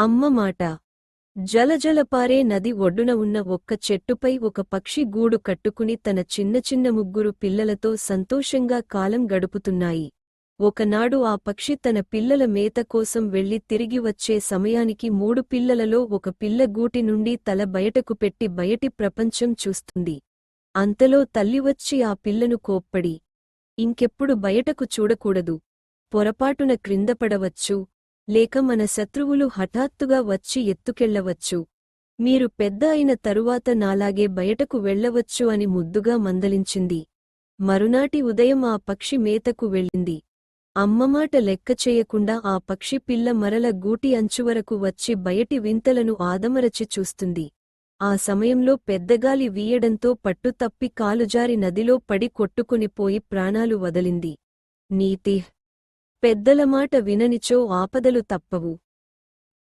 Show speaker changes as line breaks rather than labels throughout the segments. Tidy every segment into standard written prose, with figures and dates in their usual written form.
అమ్మ మాట. జలజలపారే నది ఒడ్డున ఉన్న ఒక్క చెట్టుపై ఒక పక్షి గూడు కట్టుకుని తన చిన్న చిన్న ముగ్గురు పిల్లలతో సంతోషంగా కాలం గడుపుతున్నాయి. ఒకనాడు ఆ పక్షి తన పిల్లల మేత కోసం వెళ్లి తిరిగి వచ్చే సమయానికి 3 పిల్లలలో ఒక పిల్ల గూటి నుండి తల బయటకు పెట్టి బయటి ప్రపంచం చూస్తుంది. అంతలో తల్లి వచ్చి ఆ పిల్లను కోప్పడి, ఇంకెప్పుడు బయటకు చూడకూడదు, పొరపాటున క్రిందపడవచ్చు, లేక మన శత్రువులు హఠాత్తుగా వచ్చి ఎత్తుకెళ్లవచ్చు. మీరు పెద్ద అయిన తరువాత నాలాగే బయటకు వెళ్లవచ్చు అని ముద్దుగా మందలించింది. మరునాటి ఉదయం ఆ పక్షి మేతకు వెళ్ళింది. అమ్మమాట లెక్క చేయకుండా ఆ పక్షి పిల్ల మరల గూటి అంచువరకు వచ్చి బయటి వింతలను ఆదమరచి చూస్తుంది. ఆ సమయంలో పెద్దగాలి వీయడంతో పట్టుతప్పి కాలుజారి నదిలో పడి కొట్టుకునిపోయి ప్రాణాలు వదలింది. నీతి: పెద్దల మాట విననిచో ఆపదలు తప్పవు.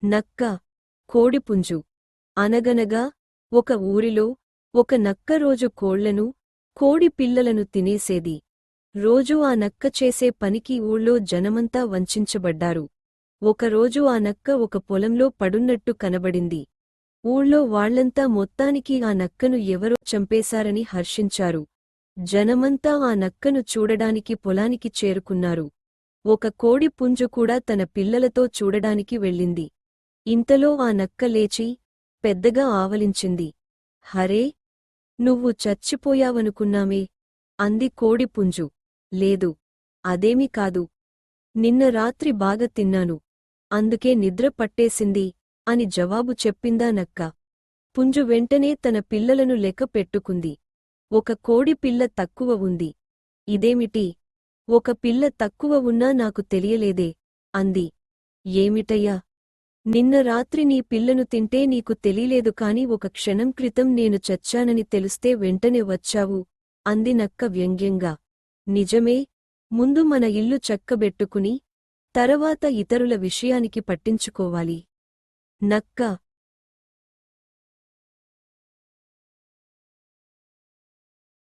నక్క, కోడిపుంజు. అనగనగా ఒక ఊరిలో ఒక నక్క రోజు కోళ్లను, కోడి పిల్లలను తినేసేది. రోజూ ఆ నక్క చేసే పనికి ఊళ్ళో జనమంతా వంచించబడ్డారు. ఒకరోజు ఆ నక్క ఒక పొలంలో పడున్నట్టు కనబడింది. ఊళ్ళో వాళ్లంతా మొత్తానికి ఆ నక్కను ఎవరో చంపేశారని హర్షించారు. జనమంతా ఆ నక్కను చూడడానికి పొలానికి చేరుకున్నారు. ఒక కోడి పుంజు కూడా తన పిల్లలతో చూడడానికి వెళ్ళింది. ఇంతలో ఆ నక్క లేచి పెద్దగా ఆవలించింది. హరే, నువ్వు చచ్చిపోయావనుకున్నామే, అంది కోడిపుంజు. లేదు, అదేమీ కాదు. నిన్న రాత్రి బాగా తిన్నాను, అందుకే నిద్ర పట్టేసింది అని జవాబు చెప్పిందా నక్క. పుంజు వెంటనే తన పిల్లలను లెక్క పెట్టుకుంది. ఒక కోడి పిల్ల తక్కువ ఉంది. ఇదేమిటి, ఒక పిల్ల తక్కువ ఉన్నా నాకు తెలియలేదే, అంది. ఏమిటయ్యా, నిన్న రాత్రి నీ పిల్లను తింటే నీకు తెలీలేదు కాని ఒక క్షణం క్రితం నేను చచ్చానని తెలుస్తే వెంటనే వచ్చావు, అంది నక్క వ్యంగ్యంగా. నిజమే, ముందు మన ఇల్లు చక్కబెట్టుకుని తర్వాత ఇతరుల విషయానికి పట్టించుకోవాలి. నక్క